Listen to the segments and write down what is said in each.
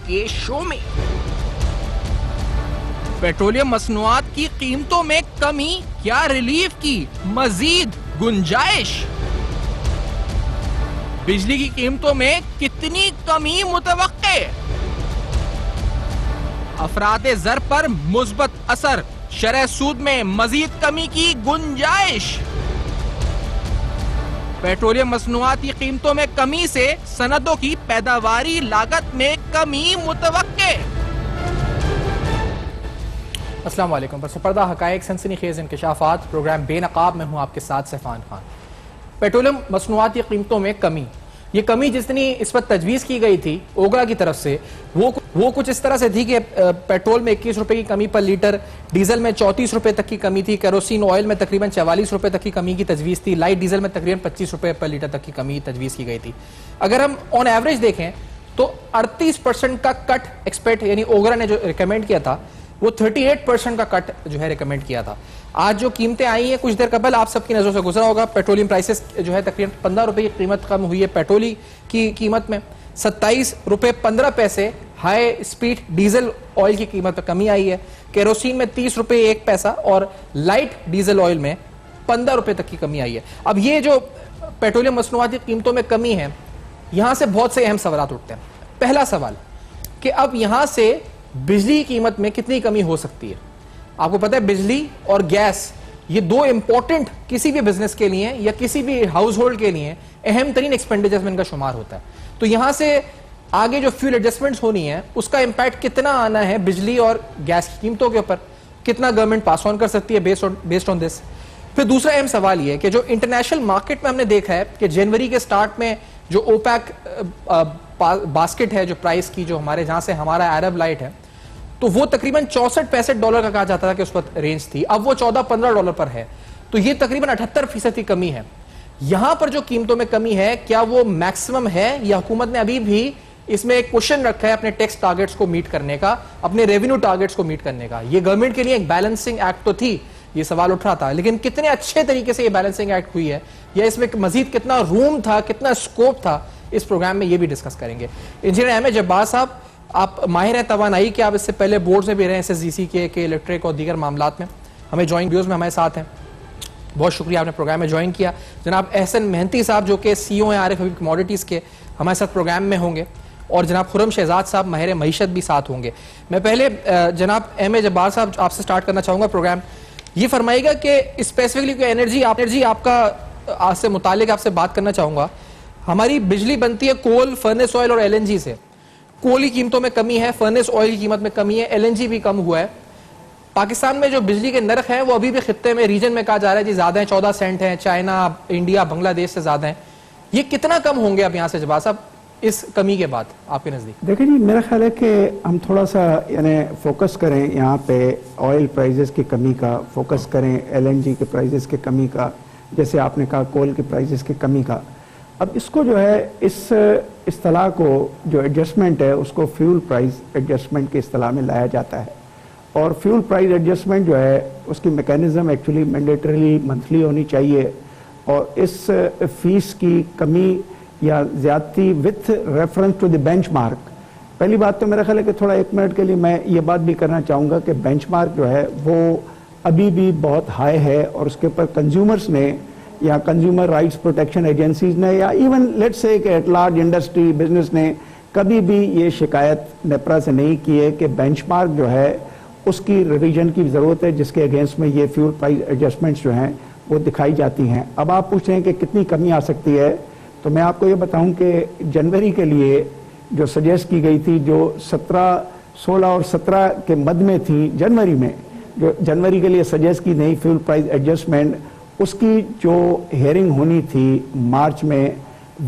کے شو میں پیٹرولیم مصنوعات کی قیمتوں میں کمی، کیا ریلیف کی مزید گنجائش؟ بجلی کی قیمتوں میں کتنی کمی متوقع؟ افراط زر پر مثبت اثر، شرح سود میں مزید کمی کی گنجائش؟ پیٹرولیم مصنوعات کی قیمتوں میں کمی سے سندوں کی پیداواری لاگت میں کمی متوقع؟ السلام علیکم، پس پردہ حقائق سنسنی خیز انکشافات، پروگرام بے نقاب میں ہوں آپ کے ساتھ سیفان خان۔ پیٹرولیم مصنوعات کی قیمتوں میں کمی، یہ کمی جتنی اس وقت تجویز کی گئی تھی اوگرا کی طرف سے وہ کچھ اس طرح سے تھی کہ پیٹرول میں 21 روپے کی کمی پر لیٹر، ڈیزل میں 34 روپے تک کی کمی تھی، کیروسین آئل میں تقریباً 44 روپے تک کی کمی کی تجویز تھی، لائٹ ڈیزل میں تقریباً 25 روپے پر لیٹر تک کی کمی تجویز کی گئی تھی۔ اگر ہم آن ایوریج دیکھیں تو 38% کا کٹ ایکسپیکٹ یعنی اوگرا نے جو ریکمینڈ کیا تھا وہ 38% کا کٹ جو ہے ریکمینڈ کیا تھا۔ آج جو قیمتیں آئی ہیں کچھ دیر قبل آپ سب کی نظروں سے گزرا ہوگا، پیٹرولیم پرائسز جو ہے تقریباً 15 روپے کی قیمت کم ہوئی ہے پیٹرولی کی قیمت میں، 27 روپے 15 پیسے ہائی اسپیڈ ڈیزل آئل کی قیمت پر کمی آئی ہے، کیروسین میں 30 روپے 1 پیسہ اور لائٹ ڈیزل آئل میں 15 روپے تک کی کمی آئی ہے۔ اب یہ جو پیٹرولیم مصنوعات کی قیمتوں میں کمی ہے، یہاں سے بہت سے اہم سوالات اٹھتے ہیں۔ پہلا سوال کہ اب یہاں سے بجلی قیمت میں کتنی کمی ہو سکتی ہے؟ آپ کو پتہ ہے بجلی اور گیس یہ دو امپورٹنٹ کسی بھی بزنس کے لیے یا کسی بھی ہاؤس ہولڈ کے لیے اہم ترین ایکسپینڈیچر میں ان کا شمار ہوتا ہے، تو یہاں سے آگے جو فیول ایڈجسٹمنٹس ہونی ہیں اس کا امپیکٹ کتنا آنا ہے بجلی اور گیس کی قیمتوں کے اوپر، کتنا گورنمنٹ پاس آن کر سکتی ہے بیسڈ آن دس۔ پھر دوسرا اہم سوال یہ ہے کہ جو انٹرنیشنل مارکیٹ میں ہم نے دیکھا ہے کہ جنوری کے سٹارٹ میں جو اوپیک باسکٹ ہے جو پرائس کی جو ہمارے جہاں سے ہمارا عرب لائٹ ہے تو وہ تقریباً 64-65 ڈالر کا کہا جاتا تھا کہ اس وقت رینج تھی، اب وہ 14-15 ڈالر پر ہے، تو یہ تقریباً 78% کی کمی ہے۔ یہاں پر جو قیمتوں میں کمی ہے کیا وہ میکسیمم ہے یا حکومت نے ابھی بھی اس میں ایک کوشچن رکھا ہے اپنے ٹیکس ٹارگٹس کو میٹ کرنے کا، اپنے ریونیو ٹارگٹس کو میٹ کرنے کا؟ یہ گورنمنٹ کے لیے ایک بیلنسنگ ایکٹ تو تھی، یہ سوال اٹھ رہا تھا، لیکن کتنے اچھے طریقے سے یہ بیلنسنگ ایکٹ ہوئی ہے یا اس میں مزید کتنا روم تھا، کتنا اسکوپ تھا، اس پروگرام میں یہ بھی ڈسکس کریں گے۔ انجینئر احمد جبار صاحب، آپ ماہر ہیں توانائی کے، آپ اس سے پہلے بورڈ میں بھی رہے SSGC کے الیکٹرک اور دیگر معاملات میں، ہمیں جوائن ویڈیوز میں ہمارے ساتھ ہیں، بہت شکریہ آپ نے پروگرام میں جوائن کیا۔ جناب احسن مہنتی صاحب جو کہ CEO ہیں عارف حبیب کموڈیٹیز کے، ہمارے ساتھ پروگرام میں ہوں گے، اور جناب خرم شہزاد صاحب ماہر معیشت بھی ساتھ ہوں گے۔ میں پہلے جناب احمد جبار صاحب آپ سے سٹارٹ کرنا چاہوں گا پروگرام، یہ فرمائیے گا کہ اسپیسیفکلی کوئی انرجی آپ کا آج سے متعلق آپ سے بات کرنا چاہوں گا۔ ہماری بجلی بنتی ہے کول، فرنس آئل اور LNG سے، کول کی قیمتوں میں کمی ہے، فرنس آئل کی قیمت میں کمی ہے، LNG بھی کم ہوا ہے۔ پاکستان میں جو بجلی کے نرخ ہیں وہ ابھی بھی خطے میں ریجن میں کہا جا رہا ہے جی زیادہ ہیں، 14 سینٹ ہیں، چائنا، انڈیا، بنگلہ دیش سے زیادہ ہیں، یہ کتنا کم ہوں گے اب یہاں سے جبار صاحب اس کمی کے بعد آپ کے نزدیک؟ دیکھیں جی، میرا خیال ہے کہ ہم تھوڑا سا یعنی فوکس کریں یہاں پہ آئل پرائزز کی کمی کا، فوکس کریں LNG کے پرائزز کی کمی کا، جیسے آپ نے کہا کول کے پرائزز کی کمی کا۔ اب اس کو جو ہے اس اصطلاح کو جو ایڈجسٹمنٹ ہے اس کو فیول پرائز ایڈجسٹمنٹ کی اصطلاح میں لایا جاتا ہے، اور فیول پرائز ایڈجسٹمنٹ جو ہے اس کی میکینزم ایکچولی مینڈیٹریلی منتھلی ہونی چاہیے، اور اس فیس کی کمی یا زیادتی with reference to the benchmark. پہلی بات تو میرا خیال ہے کہ تھوڑا 1 منٹ کے لیے میں یہ بات بھی کرنا چاہوں گا کہ بینچ مارک جو ہے وہ ابھی بھی بہت ہائی ہے، اور اس کے اوپر کنزیومرز نے یا کنزیومر رائٹس پروٹیکشن ایجنسیز نے یا ایون لیٹس سے کہ ایٹ لارج انڈسٹری بزنس نے کبھی بھی یہ شکایت نیپرا سے نہیں کی ہے کہ بینچ مارک جو ہے اس کی ریویژن کی ضرورت ہے، جس کے اگینسٹ میں یہ فیول پرائز ایڈجسٹمنٹس جو ہیں وہ دکھائی جاتی ہیں۔ اب آپ پوچھتے ہیں کہ کتنی کمی آ سکتی ہے، تو میں آپ کو یہ بتاؤں کہ جنوری کے لیے جو سجیسٹ کی گئی تھی، جو 16 اور 17 کے مد میں تھی، جنوری میں جو جنوری کے لیے سجیسٹ کی نئی فیول پرائز ایڈجسٹمنٹ، اس کی جو ہیئرنگ ہونی تھی مارچ میں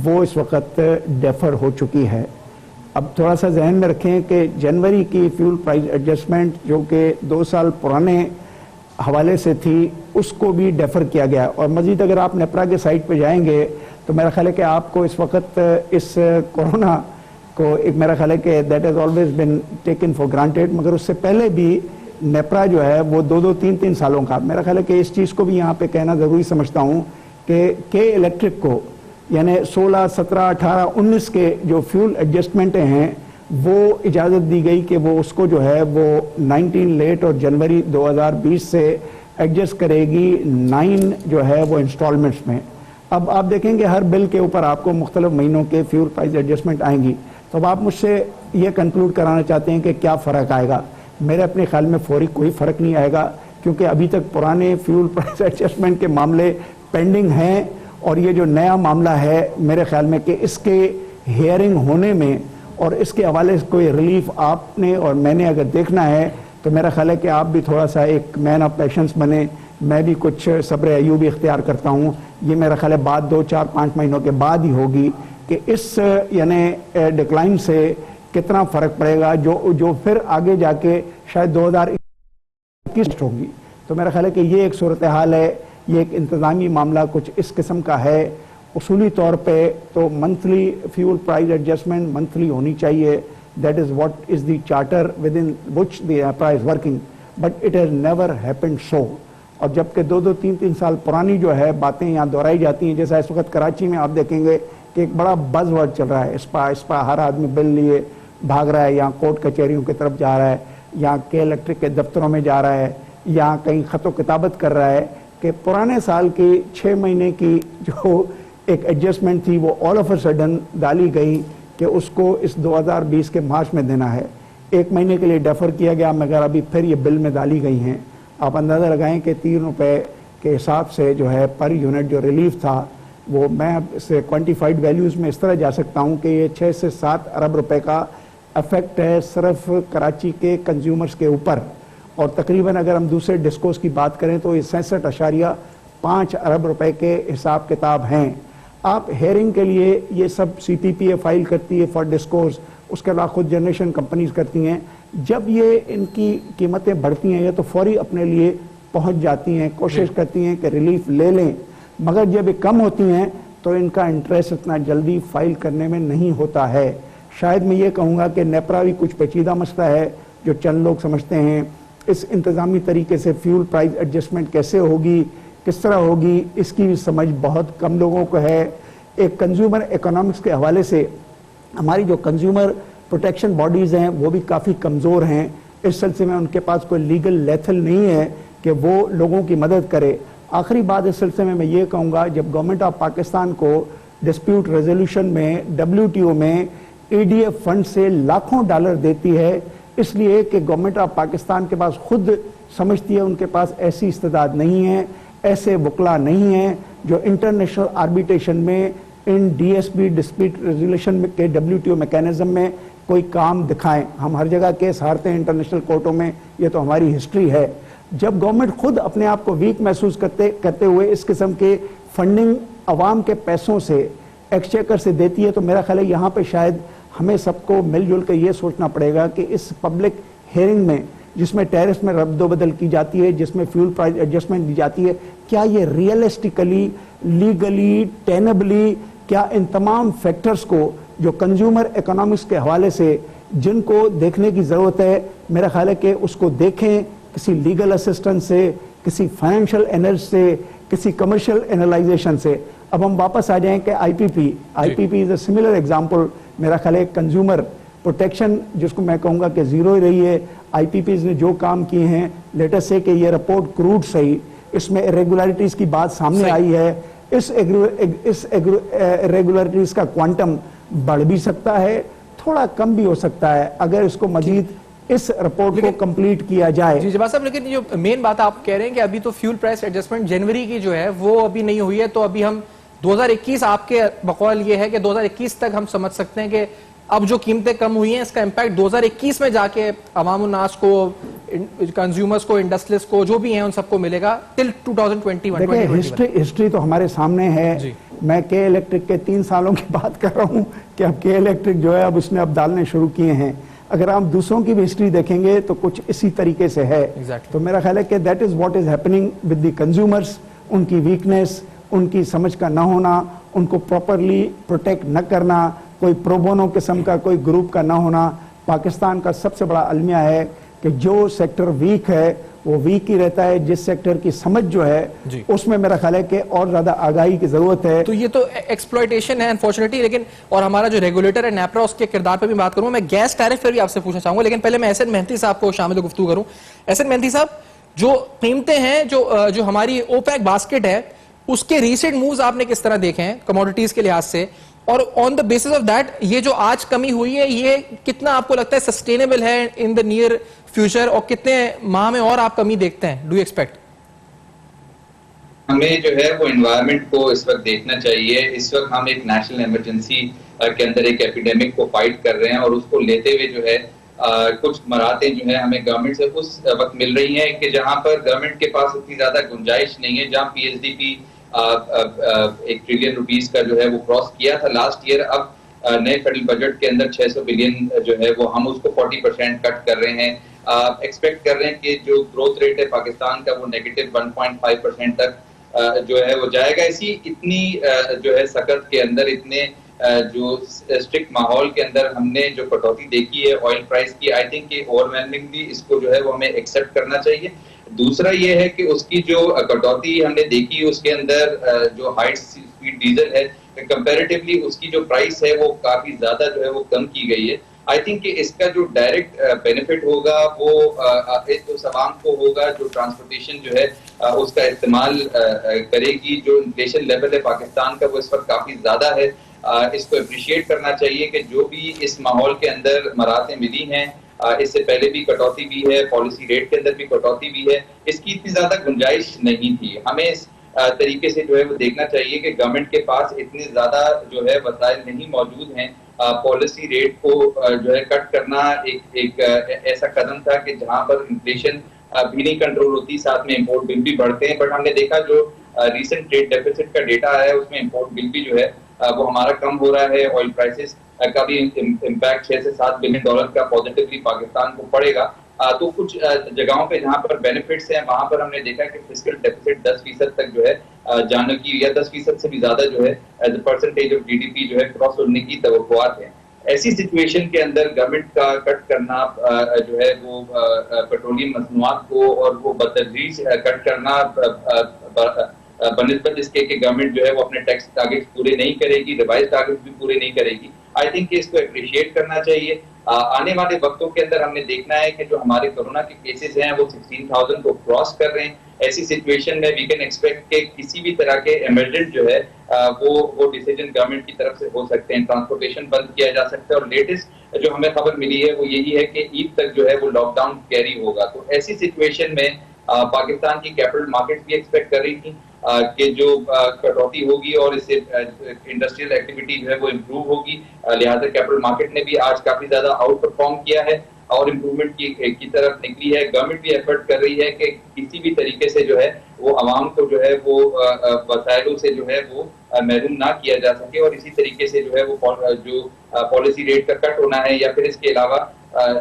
وہ اس وقت ڈیفر ہو چکی ہے۔ اب تھوڑا سا ذہن میں رکھیں کہ جنوری کی فیول پرائز ایڈجسٹمنٹ جو کہ 2 سال پرانے حوالے سے تھی اس کو بھی ڈیفر کیا گیا، اور مزید اگر آپ نیپرا کے سائٹ پہ جائیں گے تو میرا خیال ہے کہ آپ کو اس وقت اس کورونا کو ایک میرا خیال ہے کہ that has always been taken for granted, مگر اس سے پہلے بھی نیپرا جو ہے وہ 2-3 سالوں کا، میرا خیال ہے کہ اس چیز کو بھی یہاں پہ کہنا ضروری سمجھتا ہوں کہ الیکٹرک کو یعنی 16، 17، 18، 19 کے جو فیول ایڈجسٹمنٹیں ہیں وہ اجازت دی گئی کہ وہ اس کو جو ہے وہ 19 لیٹ اور جنوری 2020 سے ایڈجسٹ کرے گی 9 جو ہے وہ انسٹالمنٹس میں. اب آپ دیکھیں گے ہر بل کے اوپر آپ کو مختلف مہینوں کے فیول پرائز ایڈجسٹمنٹ آئیں گی. تو اب آپ مجھ سے یہ کنکلوڈ کرانا چاہتے ہیں کہ کیا فرق آئے گا. میرے اپنے خیال میں فوری کوئی فرق نہیں آئے گا, کیونکہ ابھی تک پرانے فیول پرائز ایڈجسٹمنٹ کے معاملے پینڈنگ ہیں, اور یہ جو نیا معاملہ ہے میرے خیال میں کہ اس کے ہیئرنگ ہونے میں اور اس کے حوالے سے کوئی ریلیف آپ نے اور میں نے اگر دیکھنا ہے تو میرا خیال ہے کہ آپ بھی تھوڑا سا ایک مین آف پیشنس بنے, میں بھی کچھ صبر ایوبی اختیار کرتا ہوں. یہ میرا خیال ہے بات 2 4 5 مہینوں کے بعد ہی ہوگی کہ اس یعنی ڈکلائن سے کتنا فرق پڑے گا, جو پھر آگے جا کے شاید 2021 ہوگی. تو میرا خیال ہے کہ یہ ایک صورتحال ہے, یہ ایک انتظامی معاملہ کچھ اس قسم کا ہے. اصولی طور پہ تو monthly fuel price adjustment monthly ہونی چاہیے. That is what is the charter with in which the price working, but it has never happened so. اور جبکہ 2 3 سال پرانی جو ہے باتیں یہاں دہرائی جاتی ہیں, جیسا اس وقت کراچی میں آپ دیکھیں گے کہ ایک بڑا بز ورڈ چل رہا ہے, اسپا ہر آدمی بل لیے بھاگ رہا ہے, یا کورٹ کچہریوں کی طرف جا رہا ہے, یا کے الیکٹرک کے دفتروں میں جا رہا ہے, یا کہیں خط و کتابت کر رہا ہے کہ پرانے سال کی 6 مہینے کی جو ایک ایڈجسٹمنٹ تھی وہ آل آف اے سڈن ڈالی گئی کہ اس کو اس 2020 کے مارچ میں دینا ہے. 1 مہینے کے لیے ڈیفر کیا گیا, مگر ابھی پھر یہ بل میں ڈالی گئی ہیں. آپ اندازہ لگائیں کہ 3 روپے کے حساب سے جو ہے پر یونٹ جو ریلیف تھا, وہ میں اسے کوانٹیفائڈ ویلیوز میں اس طرح جا سکتا ہوں کہ یہ 6 سے 7 ارب روپے کا افیکٹ ہے صرف کراچی کے کنزیومرز کے اوپر. اور تقریباً اگر ہم دوسرے ڈسکوز کی بات کریں تو یہ 66.5 ارب روپے کے حساب کتاب ہیں. آپ ہیئرنگ کے لیے یہ سب سی پی پی اے فائل کرتی ہے فار ڈسکوز, اس کے علاوہ خود جنریشن کمپنیز کرتی ہیں. جب یہ ان کی قیمتیں بڑھتی ہیں یہ تو فوری اپنے لیے پہنچ جاتی ہیں, کوشش کرتی ہیں کہ ریلیف لے لیں, مگر جب یہ کم ہوتی ہیں تو ان کا انٹرسٹ اتنا جلدی فائل کرنے میں نہیں ہوتا ہے. شاید میں یہ کہوں گا کہ نیپرا بھی کچھ پیچیدہ مسئلہ ہے جو چند لوگ سمجھتے ہیں. اس انتظامی طریقے سے فیول پرائز ایڈجسٹمنٹ کیسے ہوگی, کس طرح ہوگی, اس کی بھی سمجھ بہت کم لوگوں کو ہے. ایک کنزیومر اکنامکس کے حوالے سے ہماری جو کنزیومر پروٹیکشن باڈیز ہیں وہ بھی کافی کمزور ہیں. اس سلسلے میں ان کے پاس کوئی لیگل لیتھل نہیں ہے کہ وہ لوگوں کی مدد کرے. آخری بات اس سلسلے میں یہ کہوں گا, جب گورنمنٹ آف پاکستان کو ڈسپیوٹ ریزولوشن میں WTO میں EDF فنڈ سے لاکھوں ڈالر دیتی ہے, اس لیے کہ گورنمنٹ آف پاکستان کے پاس خود سمجھتی ہے ان کے پاس ایسی استعداد نہیں ہے, ایسے وکلا نہیں ہیں جو انٹرنیشنل آربیٹریشن میں ان DSP ڈسپیوٹ ریزولوشن کے WTO میکینزم میں کوئی کام دکھائیں. ہم ہر جگہ کیس ہارتے ہیں انٹرنیشنل کورٹوں میں, یہ تو ہماری ہسٹری ہے. جب گورنمنٹ خود اپنے آپ کو ویک محسوس کرتے ہوئے اس قسم کے فنڈنگ عوام کے پیسوں سے ایکسچیکر سے دیتی ہے, تو میرا خیال ہے یہاں پہ شاید ہمیں سب کو مل جل کے یہ سوچنا پڑے گا کہ اس پبلک ہیئرنگ میں جس میں ٹیرس میں رد و بدل کی جاتی ہے, جس میں فیول پرائز ایڈجسٹمنٹ دی جاتی ہے, کیا یہ ریئلسٹکلی, لیگلی, ٹینبلی, کیا ان تمام فیکٹرز کو جو کنزیومر اکنامکس کے حوالے سے جن کو دیکھنے کی ضرورت ہے, میرا خیال ہے کہ اس کو دیکھیں کسی لیگل اسسٹنٹ سے, کسی فائنینشیل اینالسٹ سے, کسی کمرشل اینالائزیشن سے. اب ہم واپس آ جائیں کہ آئی پی پی از اے سملر ایگزامپل. میرا خیال ہے کنزیومر پروٹیکشن جس کو میں کہوں گا کہ زیرو ہی رہی ہے. آئی پی پیز نے جو کام کیے ہیں, لیٹر سے کہ یہ رپورٹ کروڈ صحیح, اس میں ریگولیرٹیز کی بات سامنے آئی ہے. اس ریگولیرٹیز کا کوانٹم بڑھ بھی سکتا ہے, تھوڑا کم بھی ہو سکتا ہے اگر اس کو مزید اس رپورٹ کو کمپلیٹ کیا جائے. جی جواد صاحب, لیکن جو مین بات آپ کہہ رہے ہیں کہ ابھی تو فیول پرائس ایڈجسٹمنٹ جنوری کی جو ہے وہ ابھی نہیں ہوئی ہے, تو ابھی ہم 2021 آپ کے بقول یہ ہے کہ 2021 تک ہم سمجھ سکتے ہیں کہ اب جو قیمتیں کم ہوئی ہیں اس کا امپیکٹ 2021 میں جا کے عوام الناس کو, کنزیومرز کو, انڈسٹریز کو, جو بھی ہیں ان سب کو ملے گا ٹل 2021. دیکھیں ہسٹری تو ہمارے سامنے ہے. میں کے الیکٹرک کے 3 سالوں کی بات کر رہا ہوں کہ اب کے الیکٹرک جو ہے اب اس نے اب ڈالنے شروع کیے ہیں. اگر آپ دوسروں کی بھی ہسٹری دیکھیں گے تو کچھ اسی طریقے سے ہے. تو میرا خیال ہے کہ that is what is happening with the consumers. ان کی ویکنیس, ان کی سمجھ کا نہ ہونا, ان کو پراپرلی پروٹیکٹ نہ کرنا, کوئی پروبونو قسم کا کوئی گروپ کا نہ ہونا. پاکستان کا سب سے بڑا المیہ ہے کہ جو سیکٹر ویک ہے وہ ویک ہی رہتا ہے. جس سیکٹر کی سمجھ جو ہے اس میں میرا خیال ہے کہ اور زیادہ آگاہی کی ضرورت ہے. تو یہ تو ایکسپلوئٹیشن ہے انفارچونیٹلی. لیکن اور ہمارا جو ریگولیٹر ہے نیپرا, اس کے کردار پہ بھی بات کروں. میں گیس ٹیرف پر بھی آپ سے پوچھنا چاہوں گا, لیکن پہلے میں احسن مہنتی صاحب کو شامل گفتگو کروں. احسن مہنتی صاحب, جو قیمتیں ہیں جو ہماری اوپیک باسکٹ ہے, اس کے ریسنٹ مووز آپ نے کس طرح دیکھے ہیں کموڈیٹیز کے لحاظ سے, اور آن دا بیسس آف دیٹ یہ جو آج کمی ہوئی ہے یہ کتنا آپ کو لگتا ہے سسٹینیبل ہے ان دا نیئر فیوچر, اور کتنے ماہ میں اور آپ کمی دیکھتے ہیں, ڈو یو ایکسپیکٹ؟ ہمیں جو ہے وہ انوائرمنٹ کو اس وقت دیکھنا چاہیے. اس وقت ہم ایک نیشنل ایمرجنسی کے اندر ایک ایپیڈیمک کو فائٹ کر رہے ہیں, اور اس کو لیتے ہوئے جو ہے کچھ مراحتیں جو ہے ہمیں گورنمنٹ سے اس وقت مل رہی ہیں کہ جہاں پر گورنمنٹ کے پاس اتنی زیادہ گنجائش نہیں ہے. جہاں P S D P 1 trillion rupees کا جو ہے وہ کراس کیا تھا لاسٹ ایئر, اب نئے فیڈرل بجٹ کے اندر 600 بلین جو ہے وہ ہم اس کو 40% کٹ کر رہے ہیں. ایکسپیکٹ کر رہے ہیں کہ جو گروتھ ریٹ ہے پاکستان کا وہ -1.5% تک جو ہے وہ جائے گا. اتنی جو ہے سخت کے اندر, اتنے جو اسٹرکٹ ماحول کے اندر ہم نے جو کٹوتی دیکھی ہے آئل پرائس کی, آئی تھنک کہ اوور ویلمنگلی اس کو جو ہے وہ ہمیں ایکسیپٹ کرنا چاہیے. دوسرا یہ ہے کہ اس کی جو کٹوتی ہم نے دیکھی اس کے اندر جو ہائی اسپیڈ ڈیزل ہے کمپیریٹیولی اس کی جو پرائس ہے وہ کافی زیادہ جو ہے وہ کم کی گئی ہے. آئی تھنک کہ اس کا جو ڈائریکٹ بینیفٹ ہوگا وہ اس عوام کو ہوگا جو ٹرانسپورٹیشن جو ہے اس کا استعمال کرے گی. جو انفلیشن لیول ہے پاکستان کا وہ اس وقت کافی زیادہ ہے. اس کو اپریشیٹ کرنا چاہیے کہ جو بھی اس ماحول کے اندر مراحتیں ملی ہیں, اس سے پہلے بھی کٹوتی بھی ہے, پالیسی ریٹ کے اندر بھی کٹوتی بھی ہے, اس کی اتنی زیادہ گنجائش نہیں تھی. ہمیں اس طریقے سے جو ہے وہ دیکھنا چاہیے کہ گورنمنٹ کے پاس اتنے زیادہ جو ہے وسائل نہیں موجود ہیں. پالیسی ریٹ کو جو ہے کٹ کرنا ایک ایسا قدم تھا کہ جہاں پر انفلیشن بھی نہیں کنٹرول ہوتی, ساتھ میں امپورٹ بل بھی بڑھتے ہیں. بٹ ہم نے دیکھا جو ریسنٹ ٹریڈ ڈیفیسٹ کا ڈیٹا ہے اس میں امپورٹ بل بھی جو ہے وہ ہمارا کم ہو رہا ہے. آئل پرائسز کا بھی امپیکٹ 6 سے 7 بلین ڈالر کا پازیٹیولی پاکستان کو پڑے گا. تو کچھ جگہوں پہ جہاں پر بینیفٹس ہیں وہاں پر ہم نے دیکھا کہ فسکل ڈیفیسٹ 10% تک جو ہے جانے کی, یا 10% سے بھی زیادہ جو ہے as a percentage of G D P جو ہے کراس ہونے کی توقعات ہیں. ایسی سچویشن کے اندر گورنمنٹ کا کٹ کرنا جو ہے وہ پیٹرولیم مصنوعات کو اور وہ بتدریج کٹ کرنا بنسبت اس کے کہ گورنمنٹ جو ہے وہ اپنے ٹیکس ٹارگیٹس پورے نہیں کرے گی, ریوائز ٹارگیٹس بھی پورے نہیں کرے گی. آئی تھنک کہ اس کو اپریشیٹ کرنا چاہیے. آنے والے وقتوں کے اندر ہم نے دیکھنا ہے کہ جو ہمارے کورونا کے کیسز ہیں وہ 16,000 کو کراس کر رہے ہیں. ایسی سچویشن میں وی کین ایکسپیکٹ کہ کسی بھی طرح کے ایمرجنٹ جو ہے وہ ڈیسیجن گورنمنٹ کی طرف سے ہو سکتے ہیں. ٹرانسپورٹیشن بند کیا جا سکتا ہے, اور لیٹسٹ جو ہمیں خبر ملی ہے وہ یہی ہے کہ عید تک جو ہے وہ لاک ڈاؤن کیری ہوگا. تو ایسی سچویشن میں پاکستان کی کیپٹل مارکیٹ بھی ایکسپیکٹ کر رہی تھی کہ جو کٹوتی ہوگی اور اس سے انڈسٹریل ایکٹیویٹی جو ہے وہ امپروو ہوگی. لہٰذا کیپٹل مارکیٹ نے بھی آج کافی زیادہ آؤٹ پرفارم کیا ہے اور امپروومنٹ کی طرف نکلی ہے. گورنمنٹ بھی ایفرٹ کر رہی ہے کہ کسی بھی طریقے سے جو ہے وہ عوام کو جو ہے وہ وسائلوں سے جو ہے وہ محروم نہ کیا جا سکے, اور اسی طریقے سے جو ہے وہ جو پالیسی ریٹ کا کٹ ہونا ہے, یا پھر اس کے علاوہ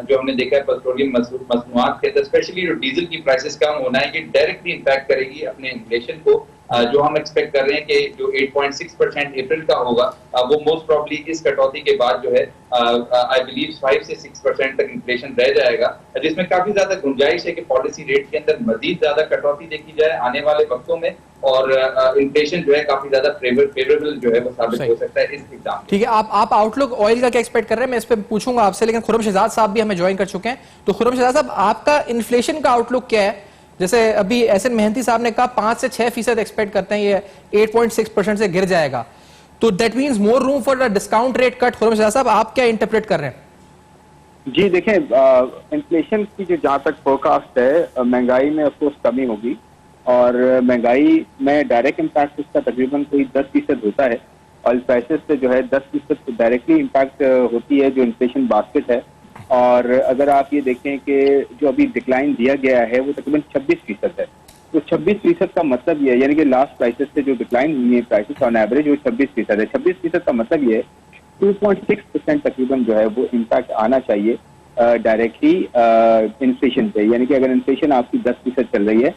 جو ہم نے دیکھا ہے پیٹرولیم مصنوعات کے اندر اسپیشلی جو ڈیزل کی پرائسز کم ہونا ہے, یہ ڈائریکٹلی امپیکٹ کرے گی اپنے انفلیشن کو. جو ہم ایکسپیکٹ کر رہے ہیں کہ جو 8.6% اپریل کا ہوگا وہ موسٹ پروبلی اس کٹوتی کے بعد جو ہے آئی بلیو 5 سے 6% تک انفلیشن رہ جائے گا, جس میں کافی زیادہ گنجائش ہے کہ پالیسی ریٹ کے اندر مزید زیادہ کٹوتی دیکھی جائے آنے والے وقتوں میں, اور انفلیشن جو ہے کافی زیادہ فیوریبل جو ہے وہ ثابت ہو سکتا ہے اس ایگزام. ٹھیک ہے, آپ آؤٹ لک آئل کا کیا ایکسپیکٹ کر رہے ہیں میں اس پہ پوچھوں گا آپ سے, لیکن خرم شہزاد صاحب بھی ہمیں جوائن کر چکے ہیں. تو خرم شہزاد صاحب, آپ کا انفلیشن کا آؤٹ لک کیا ہے؟ جیسے ابھی احسن مہنتی صاحب نے کہا 5 سے 6% ایکسپیکٹ کرتے ہیں, یہ 8.6% سے گر جائے گا, تو that means more room for discount rate cut. Khurram Shahzad صاحب آپ کیا انٹرپریٹ کر رہے ہیں؟ جی دیکھیں, انفلیشن کی جو جہاں تک فورکاسٹ ہے, مہنگائی میں آف کورس کمی ہوگی, اور مہنگائی میں ڈائریکٹ امپیکٹ اس کا تقریباً کوئی 10% ہوتا ہے. آئل پرائسز سے جو ہے 10% ڈائریکٹلی امپیکٹ ہوتی ہے جو انفلیشن باسکٹ ہے. اور اگر آپ یہ دیکھیں کہ جو ابھی ڈکلائن دیا گیا ہے وہ تقریباً 26% ہے, تو 26% کا مطلب یہ ہے, یعنی کہ لاسٹ پرائسز سے جو ڈکلائن ہوئی ہے پرائسز آن ایوریج وہ 26% ہے. 26% کا مطلب یہ ہے 2.6% تقریباً جو ہے وہ امپیکٹ آنا چاہیے ڈائریکٹلی انفلیشن پہ. یعنی کہ اگر انفلیشن آپ کی 10% چل رہی ہے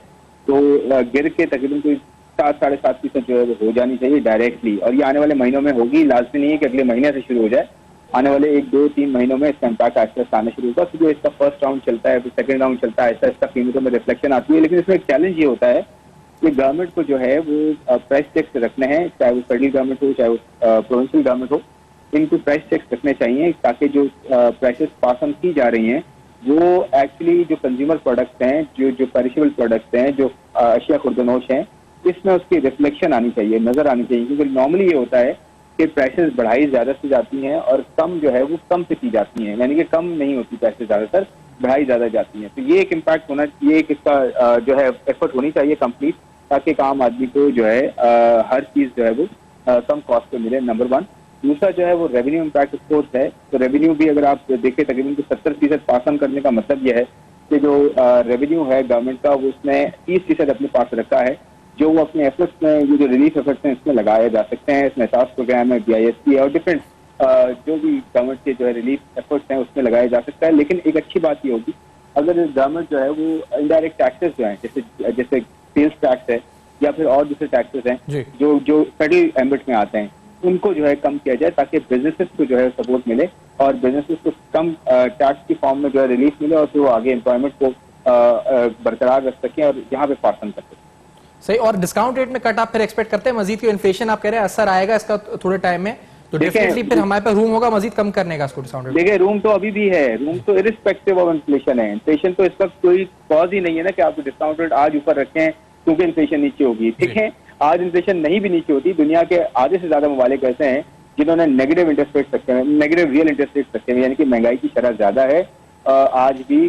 تو گر کے تقریباً کوئی 7-7.5% جو ہے وہ ہو جانی چاہیے ڈائریکٹلی, اور یہ آنے والے مہینوں میں ہوگی. لازمی نہیں ہے کہ اگلے مہینے سے شروع ہو جائے, آنے والے 1-2-3 مہینوں میں اس کا امپیکٹ آہستہ آہستہ آنا شروع ہوگا, کیونکہ اس کا فرسٹ راؤنڈ چلتا ہے, پھر سیکنڈ راؤنڈ چلتا ہے, آہستہ آہستہ قیمتوں میں ریفلیکشن آتی ہے. لیکن اس میں ایک چیلنج یہ ہوتا ہے کہ گورنمنٹ کو جو ہے وہ پرائس ٹیکس رکھنے ہیں, چاہے وہ فیڈرل گورنمنٹ ہو چاہے وہ پروونشل گورنمنٹ ہو, ان کو پرائس ٹیکس رکھنے چاہیے تاکہ جو پرائسز پاس آن کی جا رہی ہیں وہ ایکچولی جو کنزیومر پروڈکٹس ہیں, جو پیریشیبل پروڈکٹس ہیں, جو اشیاء خوردنوش ہیں, اس میں اس کی ریفلیکشن آنی چاہیے, نظر آنی چاہیے. کیونکہ نارملی یہ ہوتا ہے کہ پرائسز بڑھائی زیادہ سے جاتی ہیں اور کم جو ہے وہ کم سے کی جاتی ہیں, یعنی کہ کم نہیں ہوتی پرائسز, زیادہ تر بڑھائی زیادہ جاتی ہیں. تو یہ ایک امپیکٹ ہونا, یہ ایک اس کا جو ہے ایفرٹ ہونی چاہیے کمپلیٹ, تاکہ ایک عام آدمی کو جو ہے ہر چیز جو ہے وہ کم کاسٹ پہ ملے, نمبر 1. دوسرا جو ہے وہ ریونیو امپیکٹ آف کورس ہے. تو ریونیو بھی اگر آپ دیکھیں تقریباً 70% پاس آن کرنے کا مطلب یہ ہے کہ جو ریونیو ہے گورنمنٹ کا وہ اس نے 30% اپنے پاس رکھا ہے, جو وہ اپنے ایفرٹس میں, یہ جو ریلیف ایفرٹس ہیں اس میں لگائے جا سکتے ہیں. اس میں احساس پروگرام ہے, BISP ہے, اور ڈفرینٹ جو بھی گورنمنٹ کے جو ہے ریلیف ایفرٹس ہیں اس میں لگایا جا سکتا ہے. لیکن ایک اچھی بات یہ ہوگی اگر گورنمنٹ جو ہے وہ انڈائریکٹ ٹیکسز جو ہیں جیسے سیلس ٹیکس ہے یا پھر اور دوسرے ٹیکسز ہیں جو فیڈرل ایمبٹ میں آتے ہیں, ان کو جو ہے کم کیا جائے تاکہ بزنسز کو جو ہے سپورٹ ملے اور بزنسز کو کم ٹیکس کی فارم میں جو ہے ریلیف ملے, اور پھر وہ آگے امپلائمنٹ کو برقرار رکھ سکیں اور یہاں پہ پاس آن کر سکیں. صحیح. اور ڈسکاؤنٹ ریٹ میں کٹ آپ پھر ایکسپیکٹ کرتے ہیں مزید, کی انفلیشن آپ کہہ رہے ہیں اثر آئے گا اس کا تھوڑے ٹائم میں, تو ڈیفینیٹلی پھر ہمارے پہ روم ہوگا مزید کم کرنے کا اس کو ڈسکاؤنٹ ریٹ. دیکھیں روم تو ابھی بھی ہے, روم تو ارسپیکٹو آف انفلیشن ہے. انفلیشن تو اس وقت کوئی کاز ہی نہیں ہے نا کہ آپ ڈسکاؤنٹ ریٹ آج اوپر رکھیں کیونکہ انفلیشن نیچے ہوگی. ٹھیک ہے, آج انفلیشن نہیں بھی نیچے ہوتی, دنیا کے آدھے سے زیادہ ممالک ایسے ہیں جنہوں نے نیگیٹو انٹرسٹ ریٹ رکھے ہیں, نیگیٹو ریئل انٹرسٹ ریٹ رکھے ہیں, یعنی کہ مہنگائی کی شرح زیادہ ہے آج بھی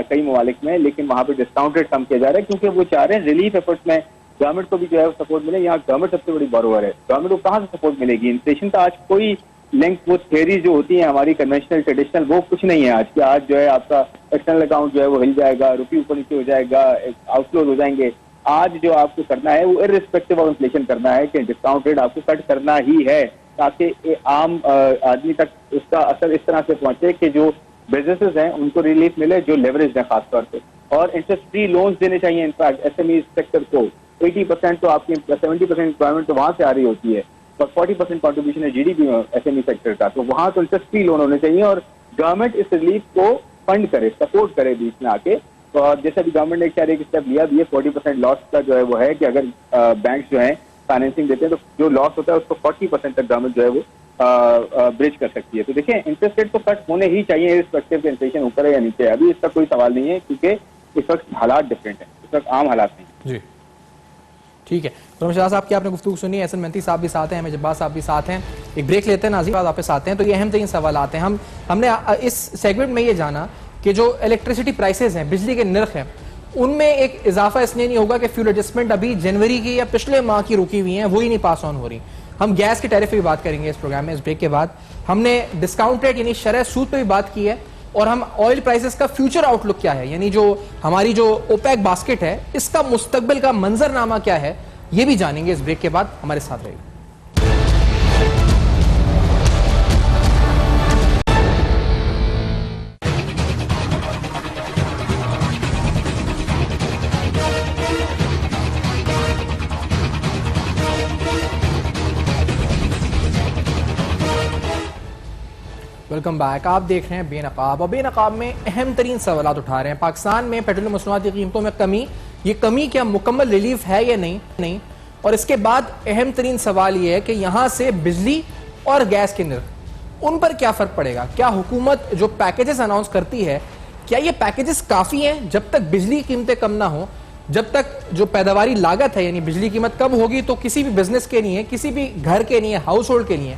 کئی ممالک میں, لیکن وہاں پہ ڈسکاؤنٹ ریٹ کم کیا جا رہا ہے کیونکہ وہ چاہ رہے ہیں ریلیف ایفرٹس میں گورنمنٹ کو بھی جو ہے سپورٹ ملے. یہاں گورنمنٹ سب سے بڑی بوروور ہے, گورنمنٹ کو کہاں سے سپورٹ ملے گی؟ انفلیشن کا آج کوئی لنک, وہ تھیوری جو ہوتی ہیں ہماری کنونشنل ٹریڈیشنل, وہ کچھ نہیں ہے آج کی. آج جو ہے آپ کا ایکسٹرنل اکاؤنٹ جو ہے وہ ہل جائے گا, روپی اوپر نیچے ہو جائے گا, آؤٹ فلوز ہو جائیں گے. آج جو آپ کو کرنا ہے وہ ارسپیکٹو آف انفلیشن کرنا ہے کہ ڈسکاؤنٹ ریٹ آپ کو کٹ کرنا ہی ہے تاکہ عام آدمی تک اس کا اثر اس طرح سے پہنچے کہ جو بزنسز ہیں ان کو ریلیف ملے, جو لیوریج ہے خاص طور پہ, اور انٹرسٹ فری لونز دینے چاہیے. In fact S M E sector کو 80% تو آپ کی 70% امپلائمنٹ تو وہاں سے آ رہی ہوتی ہے, اور 40% کنٹریبیوشن ہے GDP میں ایس ایم ای سیکٹر کا, تو وہاں تو انٹرسٹ فری لون ہونے چاہیے اور گورنمنٹ اس ریلیف کو فنڈ کرے, سپورٹ کرے بیچ میں آ کے. اور جیسے بھی گورنمنٹ نے ایک اسٹیپ لیا بھی ہے 40% لاس کا جو ہے وہ ہے کہ اگر بینکس جو ہیں فائنینسنگ دیتے ہیں تو جو لاس ہوتا ہے اس کو 40% تک گورنمنٹ جو ہے وہ برج کر سکتی ہے. تو دیکھیں انٹرسٹ ریٹ تو کٹ ہونے ہی چاہیے ارسپیکٹو کہ انفلیشن اوپر ہے یا نیچے ہے. ابھی اس کا کوئی سوال نہیں ہے کیونکہ اس وقت حالات ڈفرینٹ ہیں, اس وقت عام حالات نہیں. جی ٹھیک ہے. غلام شہزاد صاحب کی آپ نے گفتگو سنی, احسن مینتی صاحب بھی ساتھ ہیں, احمد جبار صاحب بھی ساتھ ہیں. ایک بریک لیتے ہیں, ناظرین واپس آتے ہیں. تو یہ اہم ترین سوالات ہیں. ہم نے اس سیگمنٹ میں یہ جانا کہ جو الیکٹریسٹی پرائسز ہیں, بجلی کے نرخ ہیں, ان میں ایک اضافہ اس لیے نہیں ہوگا کہ فیول ایڈجسٹمنٹ ابھی جنوری کی یا پچھلے ماہ کی رکی ہوئی ہیں, وہی نہیں پاس آن ہو رہی. ہم گیس کے ٹیرف پہ بھی بات کریں گے اس پروگرام میں. اس بریک کے بعد ہم نے ڈسکاؤنٹ ریٹ یعنی شرح سود پہ بھی بات کی ہے, اور ہم آئل پرائسز کا فیوچر آؤٹ لک کیا ہے, یعنی جو ہماری جو اوپیک باسکٹ ہے اس کا مستقبل کا منظر نامہ کیا ہے, یہ بھی جانیں گے اس بریک کے بعد. ہمارے ساتھ رہیے. Welcome back. آپ دیکھ رہے ہیں بے نقاب, اور بے نقاب میں اہم ترین سوالات اٹھا رہے ہیں. پاکستان میں پیٹرولیم مصنوعات کی قیمتوں میں کمی, یہ کمی کیا مکمل ریلیف ہے یا نہیں, اور اس کے بعد اہم ترین سوال یہ ہے کہ یہاں سے بجلی اور گیس کے نرخ ان پر کیا فرق پڑے گا. کیا حکومت جو پیکیجز اناؤنس کرتی ہے کیا یہ پیکیجز کافی ہیں جب تک بجلی قیمتیں کم نہ ہوں, جب تک جو پیداواری لاگت ہے یعنی بجلی قیمت کم ہوگی تو کسی بھی بزنس کے لیے, کسی بھی گھر کے لیے, ہاؤس ہولڈ کے لیے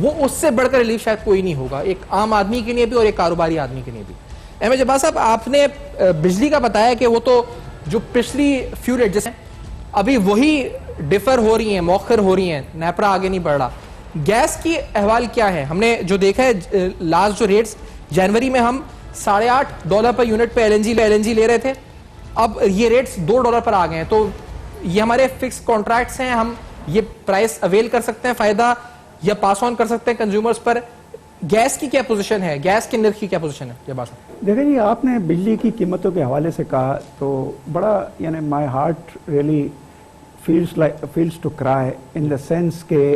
وہ اس سے بڑھ کر ریلیف شاید کوئی نہیں ہوگا, ایک عام آدمی کے لیے بھی اور ایک کاروباری آدمی کے لیے بھی. احمد جبار صاحب, آپ نے بجلی کا بتایا کہ وہ تو جو پچھلی فیول ایڈجسٹ ہیں ابھی وہی ڈیفر ہو رہی ہیں, مؤخر ہو رہی ہیں, نیپرا آگے نہیں بڑھ رہا. گیس کی احوال کیا ہے؟ ہم نے جو دیکھا ہے لاسٹ جو ریٹس جنوری میں ہم $8.5 پر یونٹ پہ ایل این جی لے رہے تھے, اب یہ ریٹس $2 پر آ گئے ہیں. تو یہ ہمارے فکس کانٹریکٹس ہیں, ہم یہ پرائس اویل کر سکتے ہیں, فائدہ یا پاس آن کر سکتے ہیں کنزیومرز پر. گیس کی کیا پوزیشن ہے, گیس کے نرخ کی کیا پوزیشن ہے؟ دیکھیں جی, آپ نے بجلی کی قیمتوں کے حوالے سے کہا تو بڑا یعنی my heart really feels to cry in the sense کہ